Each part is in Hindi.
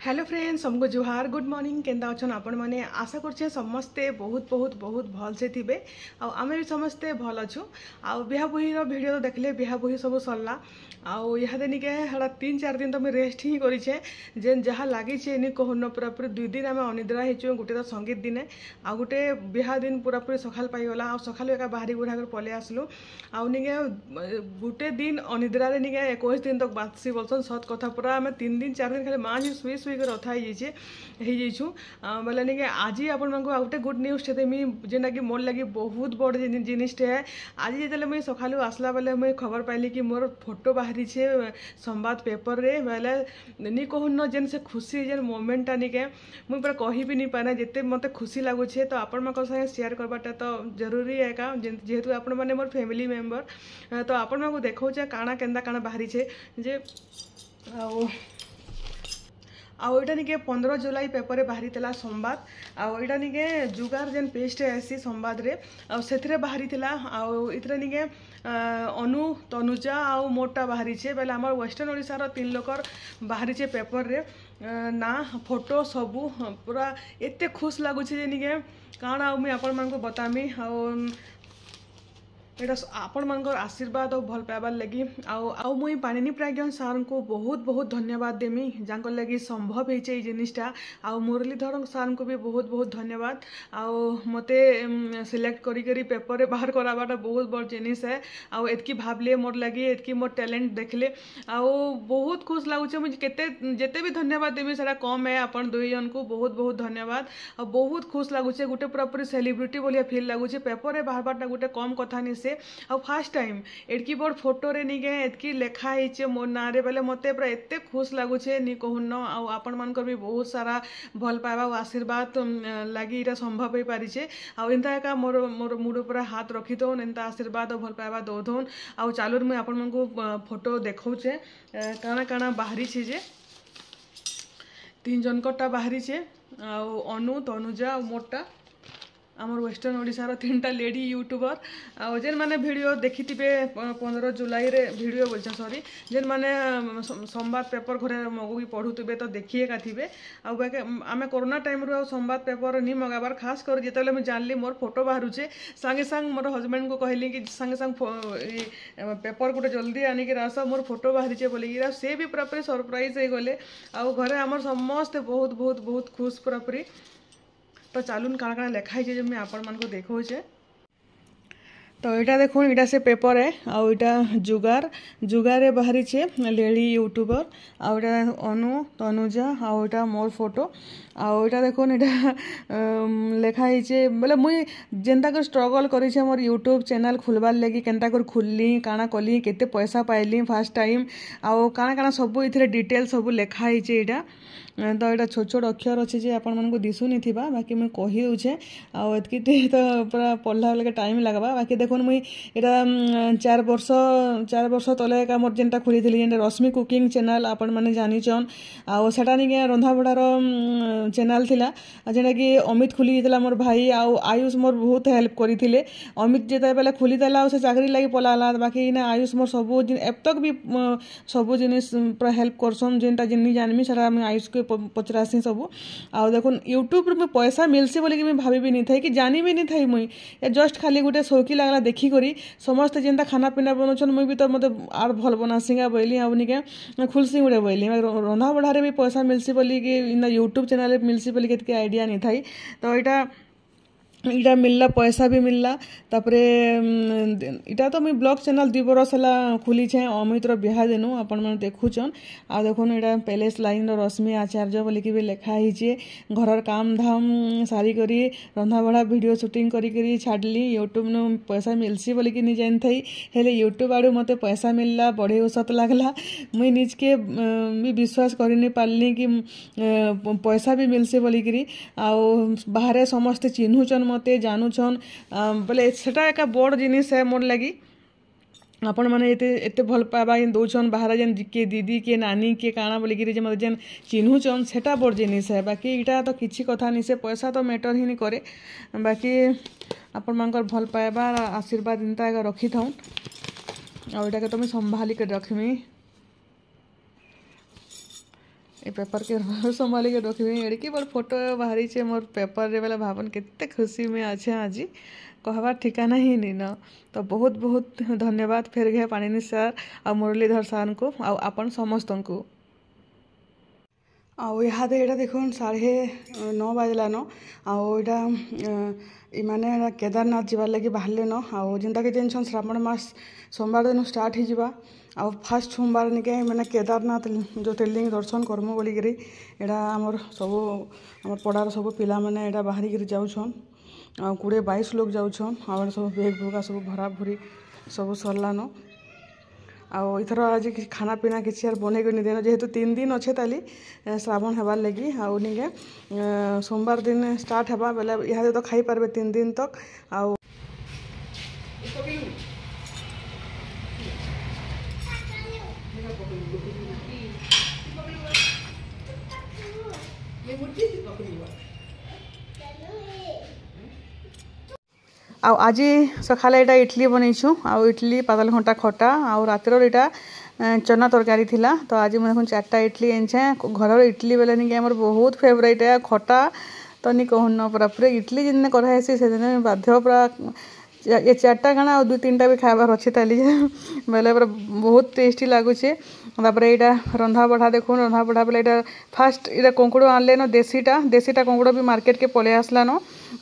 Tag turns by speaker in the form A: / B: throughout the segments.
A: हेलो फ्रेंड्स सबको जुहार गुड मॉर्निंग केंदा अच्छन आपण माने आशा करछे समस्ते बहुत बहुत बहुत भल से थिबे आमे भी समस्ते भल अच्छु बिहा बुही वीडियो तो देखले बिहा बुही सब सरला इहादे निके हड़ा 3-4 दिन तो मैं रेस्ट ही करिछे जेन जहा लागि छे नि कहन पूरा पूरी 2 दिन आमे अनिद्रा हेचु गुटे तो संगीत दिने गुटे बिहा दिन पूरा पूरी सखाल पाई गला सखाल एका बाहरी बुढ़ा कर पले आसलु निके गुटे दिन अनिद्रा रे निके 21 दिन तक बासी बोलसन सत कथा पूरा आमे 3 दिन 4 दिन खाली मां सुई सुई रथा हो बोले नहीं आज आपण गोटे गुड न्यूज देमी जेनटा कि मोर लगी बहुत बड़ जिनटे है आज जो मुझे सका आसला बेले मुझे खबर पाइली कि मोर फोटो बाहरी छे संवाद पेपर रे बोले नहीं कहून जेन से खुशी जेन मोमेंटा निके मुझे पूरा कही भी नहीं पाना जिते मत खुशी लगुचे तो आपण संगे शेयर करवाटा तो जरूरी है का जेहेतु आपण मैंने मोर फैमिली मेंबर तो आपण को देखा काना केन्दा काना बाहरी छे जे आईटा निके 15 जुलाई पेपर बाहरी तला संवाद आईटा निके जुगार जेन पेस्ट आसी संवाद रे से बाहरी थिला इतरे निके अनु तनुजा आउ मोटा बाहरी छे बेले आम वेस्टर्न ओडिशा रो 3 लोकर बाहरी छे पेपर रे ना फोटो सबू पूरा एते खुश लगुचे जे निके काना मुझे आपण मानको बतामी एटा आपण मानकर आशीर्वाद और भल पाइबार लगी मुई पाणिनि प्रज्ञा सार को बहुत बहुत धन्यवाद देमी जाकर लगी संभव होइचे जिनिसटा मुरलीधर सार को भी बहुत बहुत धन्यवाद मते सिलेक्ट करी पेपर रे बाहर कराबाटा बहुत बड़ जिनिस है एतकी भावले मोर लगी एतकी मोर टैलेंट देखले बहुत खुश लगुचे मुझे केते जेते भी धन्यवाद देमी सेटा कम है आपण दुई जन को बहुत बहुत धन्यवाद बहुत खुश लगुचे गुटे पूरा पूरी सेलिब्रिटी बोलिया फील लगुचे पेपर रे बाहरबाटा गुटे कम कथा नहीं से फास्ट टाइम एटकी बड़ फोटो रे निके एतकी लेखा होइचे मोर ना रे बेले मते पूरा एते खुश लगुचे नि कहून आपण मानकर भी बहुत सारा भल पाइबा आशीर्वाद लगी इटा संभव हो पारिछे एंता एका मोर मोर मुड़ पूरा हाथ रखी दौन एंता आशीर्वाद और भल पाइबा दौन चालू मुझे आपण मानकु फोटो देखौचे काना काना बाहरी छे जे 3 जनकटा बाहरी छे अनु तनुजा मोटा आमर वेस्टर्न ओडिशा रो 3टा लेडी यूट्यूबर जेन माने वीडियो देखी 15 जुलाई रे वीडियो बोलछा सॉरी जेन माने संवाद पेपर घरे मगुई पढ़ुतबे तो देखिए का थिबे आमे कोरोना टाइम रो संवाद पेपर नहीं मगाबार खास कर जेतले मैं जानली मोर फोटो बाहरुचे संगे संग मोर हस्बैंड को कहली कि संगे संग पेपर गोटे जल्दी आनिक आस मोर फोटो बाहरीचे बोलिकी से भी पूरा पूरी सरप्राइज हो गले घरे आमर समस्त बहुत बहुत बहुत खुश पूरा पूरी तो चलून काना काना लेखाई जो मैं आपण मान को देखौचे तो यहाँ देखो यहाँ से पेपर है आईटा जुगार जुगार बाहरी छे लेडी यूट्यूबर आईटा अनु तनुजा आईटा मोर फोटो आईटा देखो यहाँ लेखाई बोले मुई जेनता कर स्ट्रगल करी मोर यूट्यूब चैनल खुलबार लगी केनता कर खुलली काना कली केते पैसा पाइली फर्स्ट टाइम काना काना सब इथिरे डिटेल सब लेखाई यहाँ तो यहाँ छोट छोट अक्षर अच्छे जे आपण मानक दिशुनी थिबा बाकी मुझे कही दूचे आतकी तो पूरा पढ़ला बेले टाइम लगवा बाकी देखो मुई यहाँ 4 वर्ष तले का मोर जेनटा खुली थी जेनटा रश्मि कुकिंग चैनल आपण माने जानिचन सेटा नहीं रंधा बढ़ार चैनल थिला जेनटा कि अमित खुली देला मोर भाई आयुष मोर बहुत हेल्प करते अमित जिते बेले खुली देला से चाकरी लगी पलाला बाकी ना आयुष मोर सब अब तक भी सब जिनिस पूरा हेल्प करसन जेनटा जिन जानमी सेटा आयुष को पचरासी सब देखो यूट्यूब में पैसा मिलसी बोली कि भाभी भी नहीं था कि जानी भी नहीं थी मुई जस्ट खाली गोटे शौकी लगला देखी करी समस्त जेनता खाना पीना बनाऊन मुई भी तो मत आर भल बनासीगा बोली निके खुलसी गुड़े बोली रंधा बढ़ारे भी पैसा मिलसी बोली कि यूट्यूब चैनल मिलसी बोली के आइडिया नहीं था तो यहाँ मिलला पैसा भी मिलला तापरे इटा तो मुई ब्लॉग चैनल 2 बरस है खुली छे अमित ब्याह दिनु आपण मैंने देखुचन देखो यहाँ पैलेस लाइन रश्मि आचार्य बोल कि भी लिखाई घर काम धाम सारी करी रंधा बढ़ा वीडियो शूटिंग करी छाड़ली यूट्यूब न पैसा मिलसी बोल कि नहीं जानी थी हेले यूट्यूब आड़ू मत पैसा मिलला बड़े उसत लगला मुई निजके भी विश्वास कर नहीं पारली कि पैसा भी मिलसी बोलिकी बाहर समस्ते चिन्हुचन मते जानूछन बोले सेटा एक बड़ जिनिस है मोर लगी आपण मैंने एते भल पाइबा दौन बाहर जेन किए दीदी किए नानी किए काଣା बोलिकी मतलब जेन चिन्हुचन सेटा बड़ जिनिस है बाकी इटा तो किसी कथा नहीं से पैसा तो मैटर ही नहीं करे बाकी आपण मानकर भल पाइबा आशीर्वाद इनता रखी था आईटा के तो मैं संभाली कर रखमी ये पेपर के संभाल के रखी एड़की बड़ फोटो बाहरी छे मोर पेपर रे बेला भावन केते खुशी में अच्छे आज कहबार ठिकाना ही नहीं न। तो बहुत बहुत धन्यवाद फेर घे पाणिनि सर आ मुरलीधर सर को आपन समस्त को। आदे यहाँ देखो 9:30 बाजलान आईटा इमाने केदारनाथ जीवार लगे बाहर न आउ जेनता कि जानछन श्रावण मास सोमवार दिन स्टार्ट हो आ फास्ट सोमवार निके मैंने केदारनाथ ज्योतिर्लिंग दर्शन करमु बोलिकी एटा आमर सब आम पड़ार सब पिला माने एटा बाहरी जाऊछन आ 20-22 लोग जाऊछन आ सब बेग भोगा सब भरा भरी सब सरलान आउ इथर आज खाना पीना किसी यार बन देन जेहेतु 3 दिन अच्छे ताली श्रावण हबार लगी आउ निके सोमवार दिन स्टार्ट हवा बेले यहाँ तो खाई पारबे 3 दिन तक आउ आज सकाले एटा इडली बनईछु आउ इडली पातल घंटा खटा आउ रातिर एटा चना तरकारी थिला। तो आज मैं देखुन 4टा इडली एनछे घर इडली बेले नहीं आमर बहुत फेवरेट है खटा तो नहीं कहन पूरा पूरा इडली जिन करासी से दिन बाध्य पूरा ये 4टा गाना और 2-3टा भी खाबार अच्छे ताली बेले पूरा बहुत टेस्टी लगुचे। यहाँ रंधा बढ़ा देखो रंधा बढ़ा बेले यहाँ फास्ट ये कंकुड़ आनले न देसीटा कंकुड़ भी मार्केट के पलि आसलान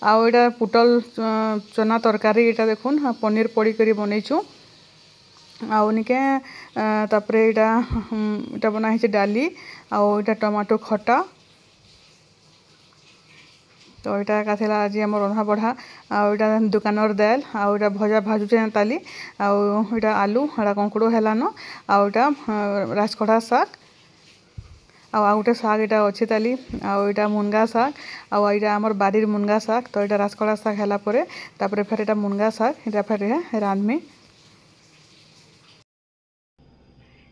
A: आउ यहाँ पुटल चना तरकारी यहाँ देखुन पनीर पड़ी कर बनईचु आउ निके तापरे यहाँ बनाई डाली आउ यहाँ टमाटो खटा तो यहाँ का थिला आज आम रंधा बढ़ा आउ यहाँ दुकानर दाल आउ यहाँ भजा भाजुचे ताली आउ यहाँ आलू यहाँ कंकुड़ हेलान आउ यहाँ राजखड़ा शाग आउ गोटे शाग यहाँ अच्छी ताली आउ यहाँ मुनगा शाग आउ यहाँ आमर बारीर मुनगा शाग तो यहाँ राजखड़ा शाग है फिर यहाँ मुनगा शाग यहाँ फिर रांधमी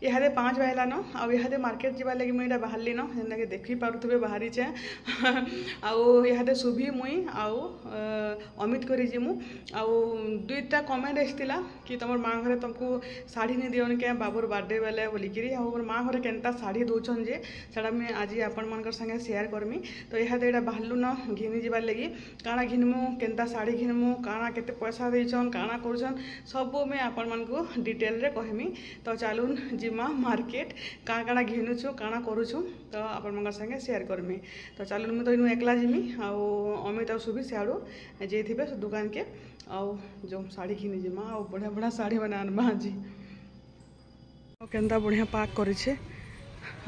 A: यहाँ 5 बजलान आउ यहाँ मार्केट जावार लगे मुझे बाहरली न जेनता कि देखी पारे बाहरी चे आउ यहाँ शुभी मुई आउ अमित करी जिमु आउ 2टा कमेंट आसला कि तुम माँ घरे तुमको शाढ़ी नहीं दिवन क्या बाबूर बर्थडे बेले बोलिकी आउ मोर माँ घरे केनता शाढ़ी दौन जे साड़ा मुझे आज आपण मान संगे शेयर करमी। तो यहाँ बाहरलु न घिनी जावार लगी काଣା घिनमु केनता शाढ़ी घिनमु काଣା केते पैसा देछन काଣା करछन सब मुझे आपण मान को डिटेल रे कहमी। तो चलून जिमा मार्केट काଣା काଣା घिनुछु काଣା करुछु तो आपण संगे शेयर करमी। तो चलून मुझे तो इनु एकला जिमी आउ अमित आ सुभी सियाड़ू जे थे दुकान के आउ जो शाढ़ी घिनी जिमा आउ बढ़िया बढ़िया शाढ़ी मैंने आनबा आज केनता बढ़िया पाक करे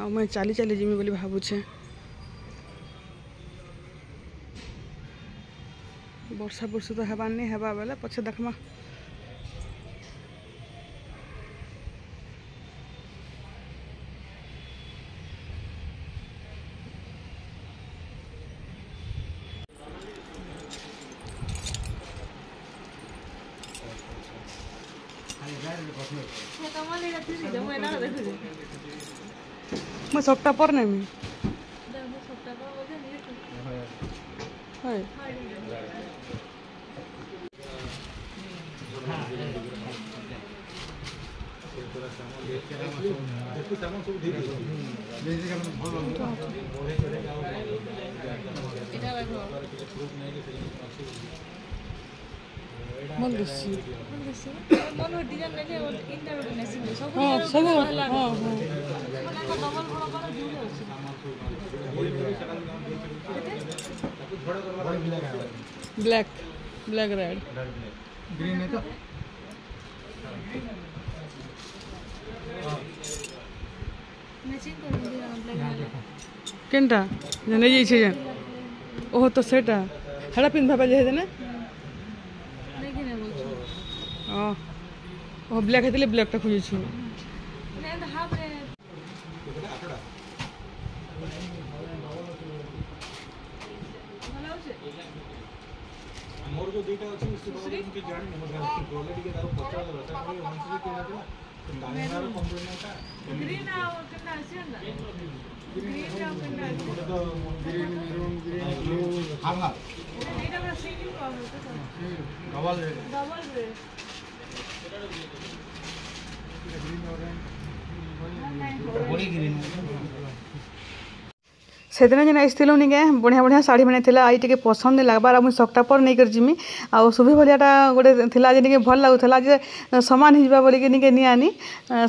A: आ मैं चली चली जिमी बोली भावुछे वर्षा बुर्षा तो हेबार नहीं हेबा बेले पछे देखमा। मैं सबटा पर नहीं ब्लैक ब्लैक रेड ग्रीन है तो केनटा जने जे छे ओह तो सेटा हेडा पिंधा पाले हे ने लेकिन बोलछु ओ ब्लैक हेतले ब्लैक टा खोजि छु ने तो हाफ रे मोर जो दुईटा अछि सुबह के जान मोर क्वालिटी के दारू 50 रहता है वंशी के रहता है दानेदार कंप्लेंट का ग्रीन और कितना आसी ना ग्रीन और कितना तो ग्रीन मैरून ग्रीन ब्लू हां एटा में सिंगल पावर डबल रे ग्रीन ऑरेंज बड़ी ग्रीन से दिन जेन आसलु निके बढ़िया बढ़िया शाढ़ी मैंने थिला आई टे पसंद नहीं लगबार मुझे सप्ताह पर नहीं कर जिमी आ सुभी भायाटा गोटे थिला जे निके भल लगुला जे सामान हिजबा बोलिके निके नि आनी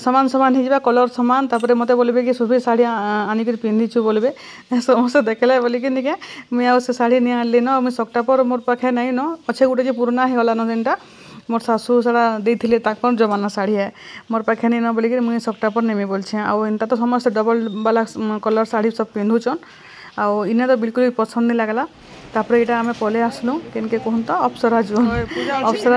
A: सामान सामान हिजबा कलर सामान तापर मते बोलबे कि सुभी शाढ़ी आनिक पिंधिचु बोलबे समस्त देखला बोलिके निके मुझे आ से शाढ़ी नहीं आनली न मुझे सप्ताह पर मोर पाखे नहीं न अच्छे गोटे पुराना हो गला न जेनटा मोर सासू सारा देते ताकन जमाना शाढ़ी है मोर पाखे नहीं न बोलिक मुझे सप्ताह पर नेमी बोलछे आउ एंता तो समस्त डबल वाला कलर शाढ़ी सब पिंधुचन आउ इने तो बिल्कुल भी पसंद नहीं लगला तापर यहाँ आम पले आसलु केनके कहूँ तो अप्सरा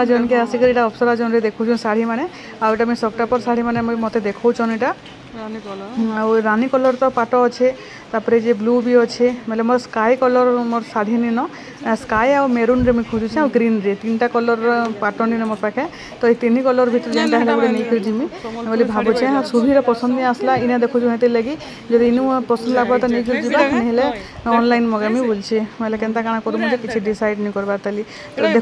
A: जोन के आसिक अप्सरा जोन रे देखुन शाढ़ी मैंने आउटा मुझे सप्ताह पर शाढ़ी मैंने मत देखौन यहाँ रानी कलर तो पाट अच्छे तापर जे ब्लू भी अच्छे मतलब मोर स्काई कलर मोर शाढ़ी नी न स्काई आ मेरून रे मुझे खोजुचे आ ग्रीन रे तीन टा कलर पाट नी न मोर पाखे तो ये तीन कलर भीतर जेनटा है गोटे नहीं जिमी बोली भावुचे हाँ सुभीर पसंद नहीं आसला इना देखु हेती लगी जब इनू पसंद लगवा तो नहीं जीवा हेले ऑनलाइन मगामी बोलछे मतलब केनता काना करू मुझे किसी डिसाइड नहीं करबार तली तो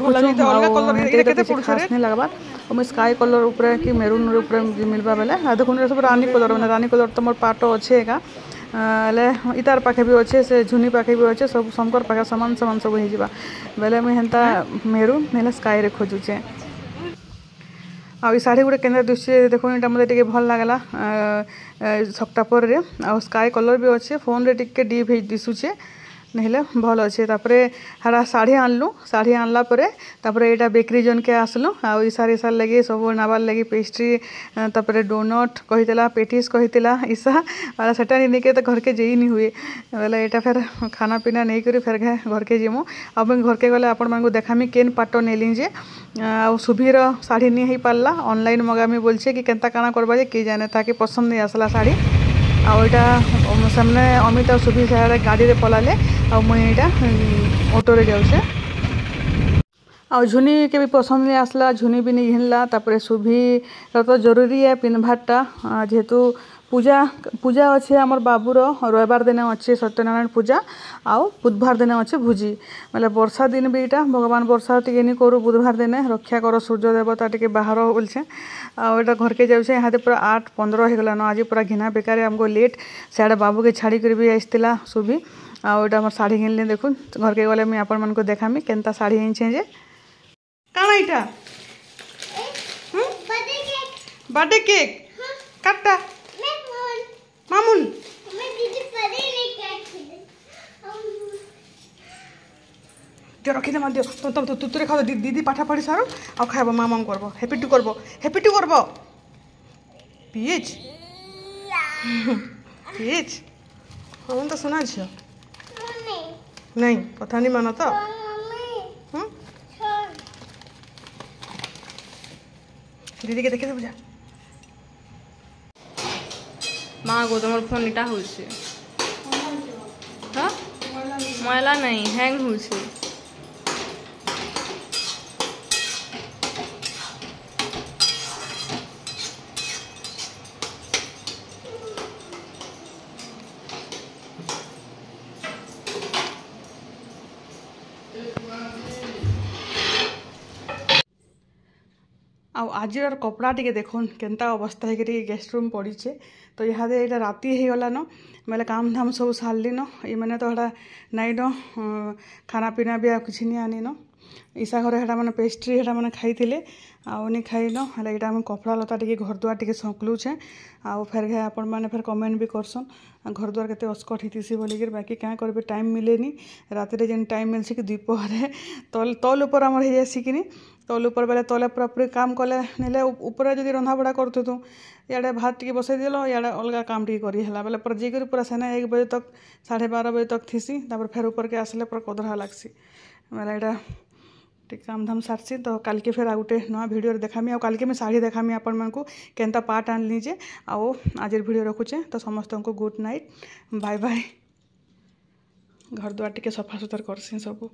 A: देखु खास नहीं लगबार और मुझे स्काई कलर ऊपर कि मेरून ऊपर मिलवा बेले देखुन सब रानी कलर मैंने रानी कलर तो मोर पाट अच्छे एका इतार पाखे भी अच्छे से झुनी पाखे भी अच्छे सब समकर पाखे सामान सामान सब हो बेले मुझे हेन्ता मेरून ना स्काई रे खोजुचे आ शाढ़ी गोटे केन्द्र दृश्य देखो यहाँ मत भल लगला सप्ताह पर आ स्काई कलर भी अच्छे फोन रे टिके डीप दिशुचे नहले भल अच्छे हाड़ा शाढ़ी आनलु शाढ़ी आनला यहाँ बेकरी जोन के आसलु आई सार लगे सब नाबार लगे पेस्ट्री तापर डोनट कहीला पेटिस कहीला ईसा और सेटा नहीं के तो घर के जी नहीं हुए बोले यहाँ फिर खाना पीना नहीं करी फिर घर के जीमु अब घर के गले आपण मानक देखामी केन पाट नेली जे सुभीर शाढ़ी नहीं हो पार्ला ऑनलाइन मगामी बोलछे कि केनता काना करबा जे कि जाने ताकि पसंद नहीं आसला शाढ़ी आईटा सामने अमित और सुभी सारे गाड़ी रे पलाले आ मुझे यहाँ ऑटो रे जाऊे आ झुनी के भी पसंद नहीं आसला झुनी भी नहीं घिनला तापर सुभी तो जरूरी है पिन्हबारटा जेहेतु पूजा पूजा अच्छे आमर बाबूर रविवार दिन अच्छे सत्यनारायण पूजा आउ बुधवार दिन अच्छे भोजी मतलब वर्षा दिन भी यहाँ भगवान वर्षा टे नहीं करू बुधवार दिन रक्षा कर सूर्य देवता टे बाहर बोलछे आउ घर के जाऊे यहाँ पूरा 8:15 हो गलान आज पूरा घिना बेकार आमको लेट सियाड़े बाबू के छाड़ी कर भी आसला सुभी आउटा मोर शाढ़ी घिनली देखुन घर के गले मुझे आपण मानक देखामी केनता शाढ़ी हिंचे जे काना इटा बर्थडे केक काटा मामुन दियो रखी दे दियो तुम तुतुरे खाओ दीदी पाठा पढ़ी सारो आ खाइब मामा करब हैप्पी टू करब पीएच पीएच हम तो सुना झियो नहीं कथा नहीं मान तो दीदी के देखे बुझा
B: माँ गो तुम फोन इटा हो मैला नहीं हैंग हो
A: आज कपड़ा टी देखुन केनता अवस्था है गेस्ट रूम पड़ी तो यहाँ यहाँ राति हो गला न मेले काम धाम सब सारली न ये मैंने तो यहाँ नाई न खाना पीना भी किसी नहीं आनी न ईसा घर हेटा मैंने पेस्ट्री हेटा मैंने खाई आनी खाई न है यहाँ आम कपड़ा लता टे घर द्वार टे संकलुचे आउ फिर आपण मैंने फिर कमेंट भी करसन घर द्वार के अस्कट होती बोलिक बाकी क्या करेंगे टाइम मिलेनी रात जेन टाइम मिलसे कि द्वीपहर तल उपर आमर हो जाए तल उपर बेले तले पूरा पूरी काम कले ना ऊपर जब रंधा बड़ा करूँ इे भात टी बसई दिल इे अलग काम टी करा बेले पूरा जीकर पूरा सेना 1 बजे तक 12:30 बजे तक थीसी फिर ऊपर के आसले पूरा कदरा लगसी बेले यहाँ टे काम धाम सारसी तो कल के फिर आ गोटे नुआ भिडियो देखामी आ कल के मैं शाढ़ी देखामी आपण मानकु केनता पार्ट आनली जे आओ आज भिडियो रखुचे तो समस्त को गुड नाइट बाय बाय घर द्वार टे सफा सुतर करसी सब।